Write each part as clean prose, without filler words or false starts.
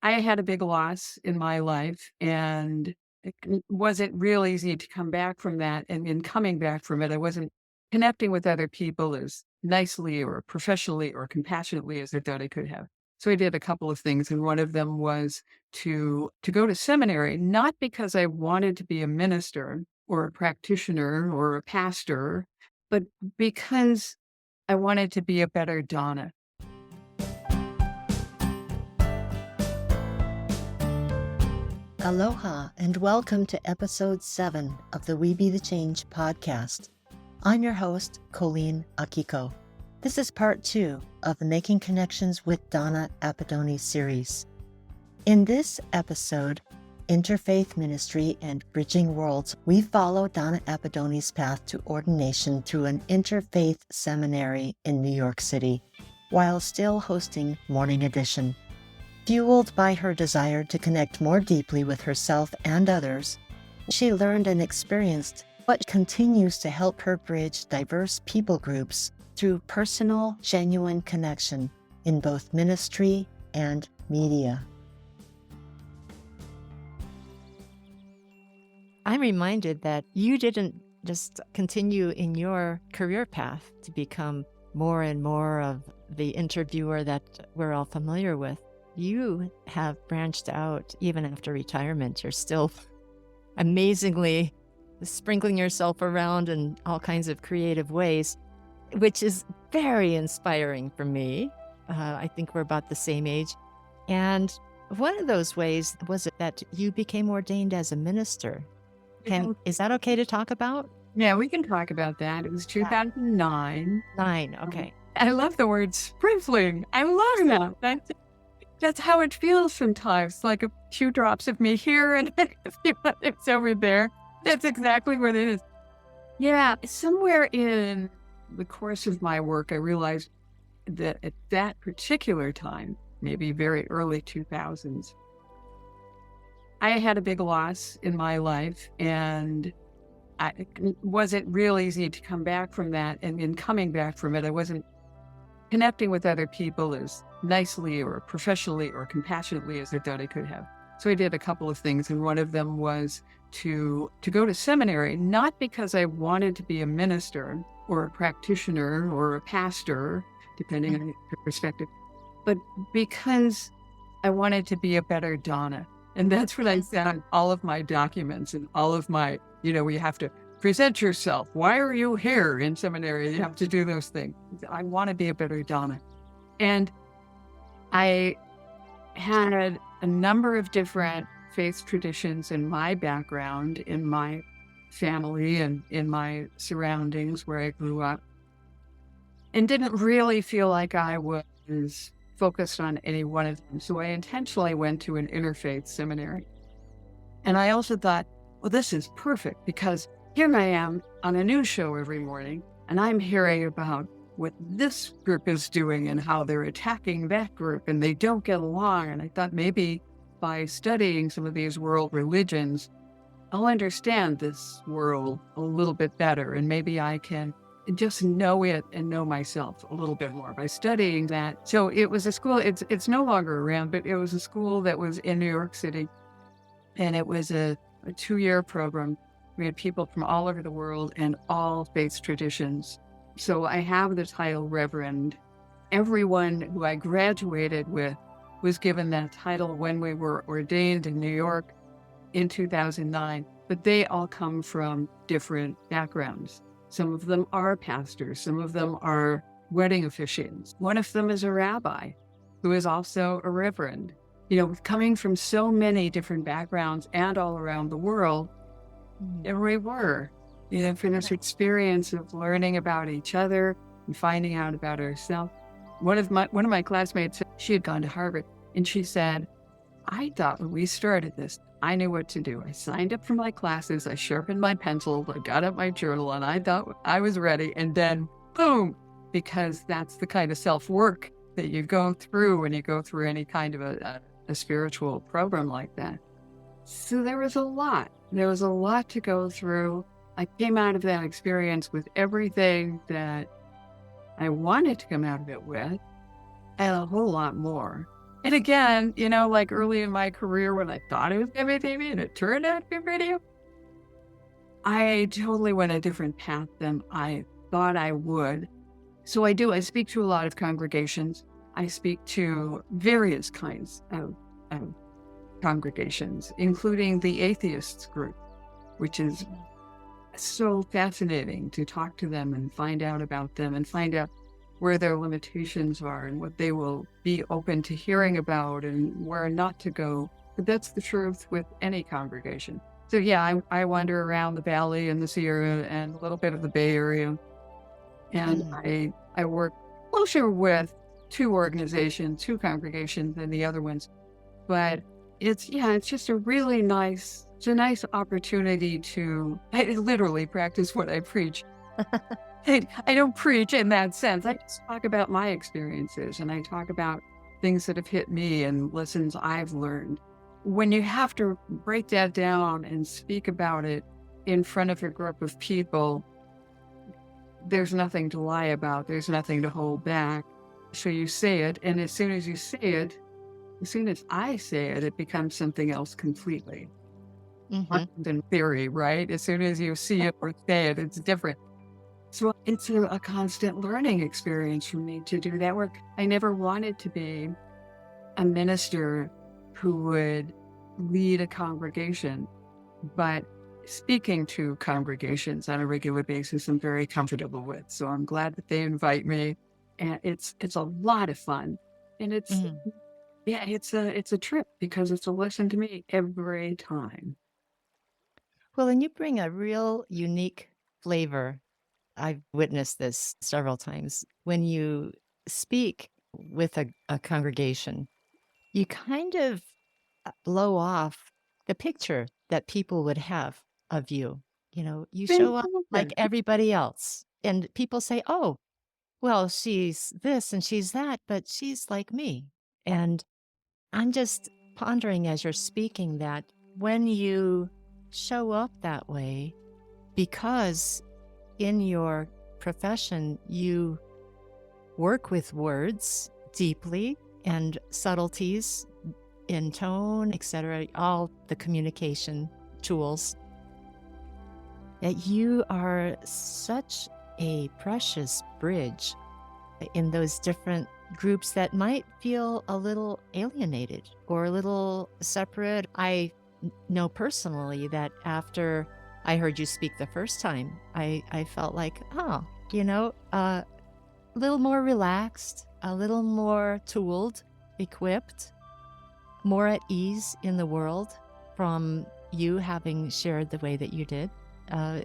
I had a big loss in my life, and it wasn't real easy to come back from that. And in coming back from it, I wasn't connecting with other people as nicely or professionally or compassionately as I thought I could have. So I did a couple of things, and one of them was to go to seminary, not because I wanted to be a minister or a practitioner or a pastor, but because I wanted to be a better Donna. Aloha and welcome to episode 7 of the We Be the Change podcast. I'm your host, Colleen Akiko. This is part 2 of the Making Connections with Donna Apidoni series. In this episode, Interfaith Ministry and Bridging Worlds, we follow Donna Apidoni's path to ordination through an interfaith seminary in New York City, while still hosting Morning Edition. Fueled by her desire to connect more deeply with herself and others, she learned and experienced what continues to help her bridge diverse people groups through personal, genuine connection in both ministry and media. I'm reminded that you didn't just continue in your career path to become more and more of the interviewer that we're all familiar with. You have branched out even after retirement. You're still amazingly sprinkling yourself around in all kinds of creative ways, which is very inspiring for me. I think we're about the same age. And one of those ways was that you became ordained as a minister. Is that okay to talk about? Yeah, we can talk about that. It was 2009. Okay. I love the word sprinkling. I love that. That's how it feels sometimes, like a few drops of me here and a few others over there. That's exactly what it is. Yeah, somewhere in the course of my work, I realized that at that particular time, maybe very early 2000s, I had a big loss in my life, and it wasn't real easy to come back from that. And in coming back from it, I wasn't connecting with other people as nicely or professionally or compassionately as I thought I could have. So I did a couple of things, and one of them was to go to seminary, not because I wanted to be a minister or a practitioner or a pastor, depending on your perspective, but because I wanted to be a better Donna. And that's what I said on all of my documents and all of my, we have to present yourself. Why are you here in seminary? You have to do those things. I want to be a better Donna. And I had a number of different faith traditions in my background, in my family and in my surroundings where I grew up, and didn't really feel like I was focused on any one of them. So I intentionally went to an interfaith seminary. And I also thought, well, this is perfect because here I am on a news show every morning, and I'm hearing about what this group is doing and how they're attacking that group, and they don't get along. And I thought maybe by studying some of these world religions, I'll understand this world a little bit better, and maybe I can just know it and know myself a little bit more by studying that. So it was a school, it's no longer around, but it was a school that was in New York City, and it was a 2-year program. We had people from all over the world and all faith traditions. So I have the title Reverend. Everyone who I graduated with was given that title when we were ordained in New York in 2009, but they all come from different backgrounds. Some of them are pastors. Some of them are wedding officiants. One of them is a rabbi who is also a reverend. Coming from so many different backgrounds and all around the world, and we were, for this experience of learning about each other and finding out about ourselves. One of my classmates, she had gone to Harvard, and she said, I thought when we started this, I knew what to do. I signed up for my classes, I sharpened my pencil, I got out my journal, and I thought I was ready. And then, boom, because that's the kind of self-work that you go through when you go through any kind of a spiritual program like that. So there was a lot. There was a lot to go through. I came out of that experience with everything that I wanted to come out of it with, and a whole lot more. And again, like early in my career when I thought it was going to be TV and it turned out to be radio, I totally went a different path than I thought I would. So I speak to a lot of congregations. I speak to various kinds of congregations, including the atheists group, which is so fascinating to talk to them and find out about them and find out where their limitations are and what they will be open to hearing about and where not to go. But that's the truth with any congregation. So yeah, I wander around the Valley and the Sierra and a little bit of the Bay Area. And I work closer with two congregations than the other ones. But it's just a really nice opportunity to literally practice what I preach. I don't preach in that sense. I just talk about my experiences and I talk about things that have hit me and lessons I've learned. When you have to break that down and speak about it in front of a group of people, there's nothing to lie about. There's nothing to hold back. So you say it, and as soon as I say it, it becomes something else completely. In theory, right? As soon as you see it or say it, it's different. So it's a constant learning experience for me to do that work. I never wanted to be a minister who would lead a congregation, but speaking to congregations on a regular basis, I'm very comfortable with. So I'm glad that they invite me, and it's a lot of fun, and it's a trip because it's a lesson to me every time. Well, and you bring a real unique flavor. I've witnessed this several times. When you speak with a congregation, you kind of blow off the picture that people would have of you. You show up like everybody else. And people say, oh, well, she's this and she's that, but she's like me. And I'm just pondering as you're speaking that when you show up that way, because in your profession, you work with words deeply and subtleties in tone, etc., all the communication tools, that you are such a precious bridge in those different groups that might feel a little alienated or a little separate. I know personally that after I heard you speak the first time, I felt like, a little more relaxed, a little more tooled, equipped, more at ease in the world from you having shared the way that you did.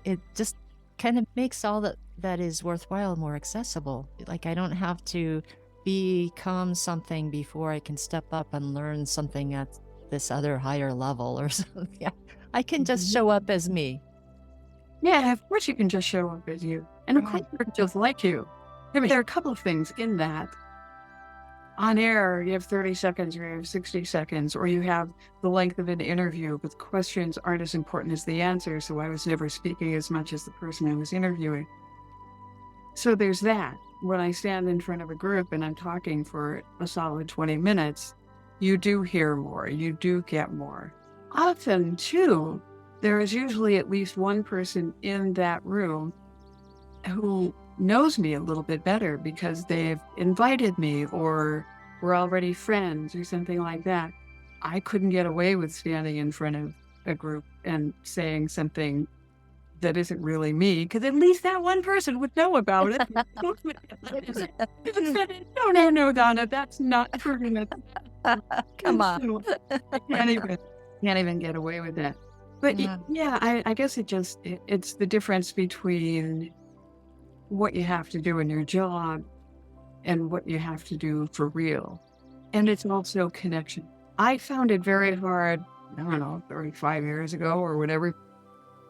It just kind of makes all that is worthwhile more accessible. Like I don't have to become something before I can step up and learn something at this other higher level or something. I can just show up as me. Yeah, of course you can just show up as you. And of course they're just like you. I mean, there are a couple of things in that. On air, you have 30 seconds, or you have 60 seconds, or you have the length of an interview, but the questions aren't as important as the answers, so I was never speaking as much as the person I was interviewing. So there's that. When I stand in front of a group and I'm talking for a solid 20 minutes, you do hear more, you do get more. Often, too, there is usually at least one person in that room who knows me a little bit better because they've invited me or we're already friends or something like that. I couldn't get away with standing in front of a group and saying something that isn't really me, because at least that one person would know about it. No, Donna, that's not true. Come on. I can't even get away with that. But I guess it's the difference between what you have to do in your job and what you have to do for real. And it's also connection. I found it very hard, 35 years ago or whatever,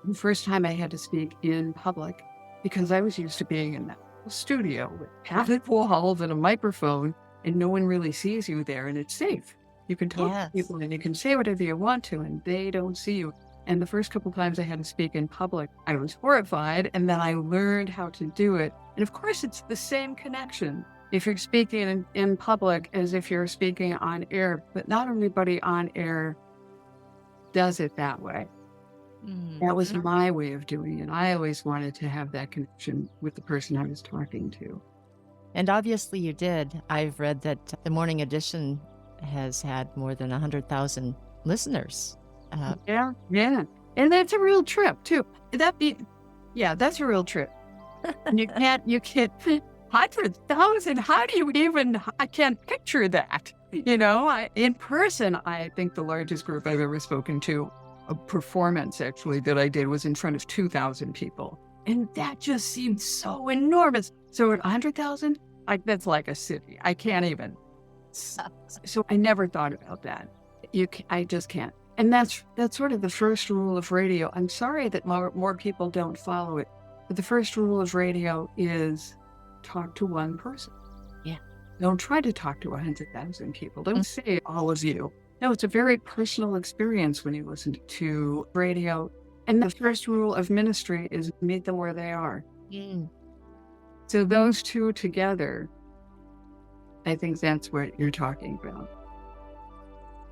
the first time I had to speak in public, because I was used to being in that studio with padded walls and a microphone, and no one really sees you there, and it's safe. You can talk to people and you can say whatever you want to, and they don't see you. And the first couple times I had to speak in public, I was horrified, and then I learned how to do it. And of course, it's the same connection if you're speaking in public as if you're speaking on air, but not everybody on air does it that way. That was my way of doing it. I always wanted to have that connection with the person I was talking to. And obviously you did. I've read that the Morning Edition has had more than 100,000 listeners. Yeah. And that's a real trip, too. That's a real trip. You can't 100,000. How do you even, I can't picture that. In person, I think the largest group I've ever spoken to, a performance actually that I did, was in front of 2,000 people. And that just seemed so enormous. So at 100,000, that's like a city. I can't even. So I never thought about that. I just can't. And that's sort of the first rule of radio. I'm sorry that more people don't follow it. But the first rule of radio is talk to one person. Yeah. Don't try to talk to 100,000 people. Don't say all of you. No, it's a very personal experience when you listen to radio. And the first rule of ministry is meet them where they are. So those two together, I think that's what you're talking about.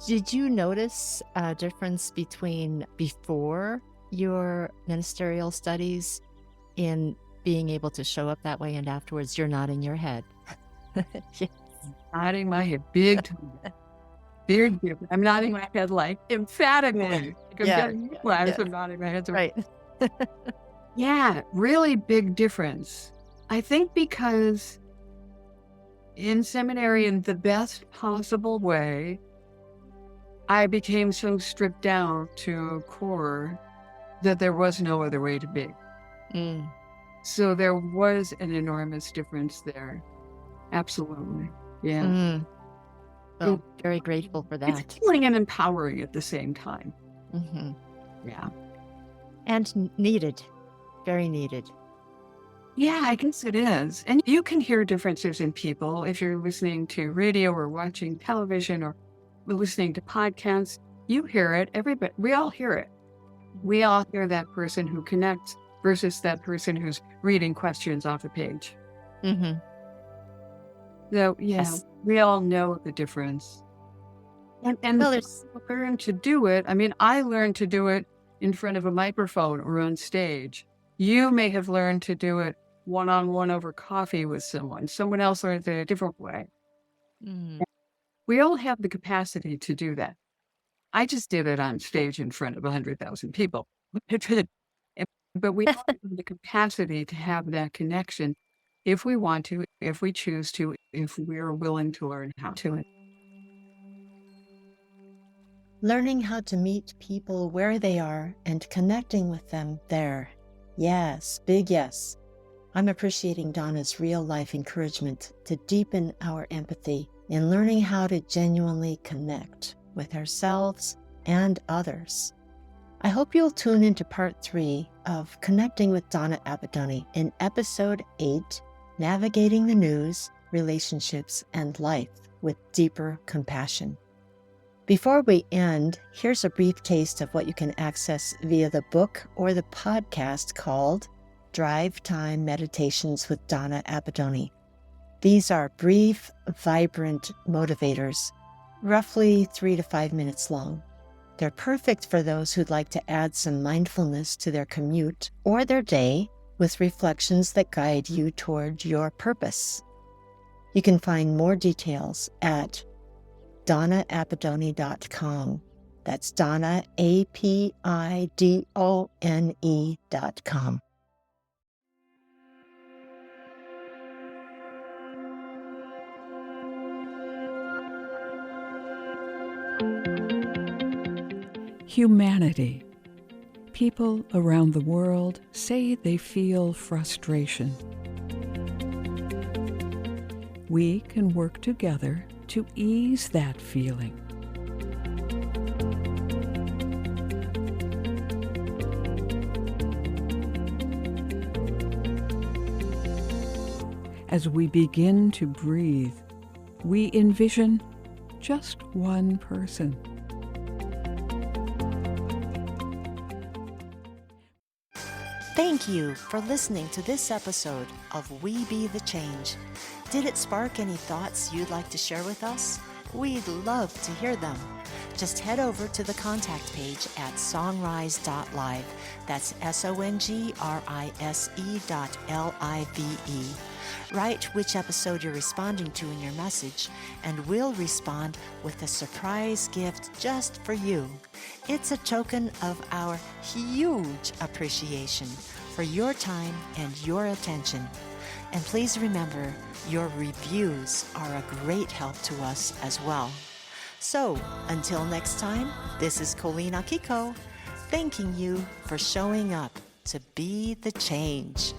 Did you notice a difference between before your ministerial studies in being able to show up that way and afterwards? You're nodding your head. Yes. Nodding my head, big time. Big difference. I'm nodding my head like emphatically. I'm nodding my head. Right. Yeah, really big difference. I think because in seminary, in the best possible way, I became so stripped down to a core that there was no other way to be. So there was an enormous difference there. Absolutely. Yeah. Well, very grateful for that. It's healing and empowering at the same time. Yeah. And needed. Very needed. Yeah, I guess it is. And you can hear differences in people if you're listening to radio or watching television or listening to podcasts. You hear it. Everybody, we all hear it. We all hear that person who connects versus that person who's reading questions off a page. So, yes, we all know the difference. And well, learn to do it. I mean, I learned to do it in front of a microphone or on stage. You may have learned to do it one-on-one over coffee with someone. Someone else learned it a different way. We all have the capacity to do that. I just did it on stage in front of 100,000 people. But we all have the capacity to have that connection if we want to, if we choose to, if we're willing to learn how to. Learning how to meet people where they are and connecting with them there. Yes, big yes. I'm appreciating Donna's real-life encouragement to deepen our empathy in learning how to genuinely connect with ourselves and others. I hope you'll tune into part 3 of Connecting with Donna Apidoni in episode 8, Navigating the News, Relationships, and Life with Deeper Compassion. Before we end, here's a brief taste of what you can access via the book or the podcast called Drive Time Meditations with Donna Apidoni. These are brief, vibrant motivators, roughly 3 to 5 minutes long. They're perfect for those who'd like to add some mindfulness to their commute or their day with reflections that guide you toward your purpose. You can find more details at DonnaApidone.com. That's Donna, APIDONE.com. Humanity. People around the world say they feel frustration. We can work together to ease that feeling. As we begin to breathe, we envision just one person. Thank you for listening to this episode of We Be the Change. Did it spark any thoughts you'd like to share with us? We'd love to hear them. Just head over to the contact page at songrise.live. That's SONGRISE.LIVE. Write which episode you're responding to in your message, and we'll respond with a surprise gift just for you. It's a token of our huge appreciation for your time and your attention. And please remember, your reviews are a great help to us as well. So, until next time, this is Colleen Akiko, thanking you for showing up to be the change.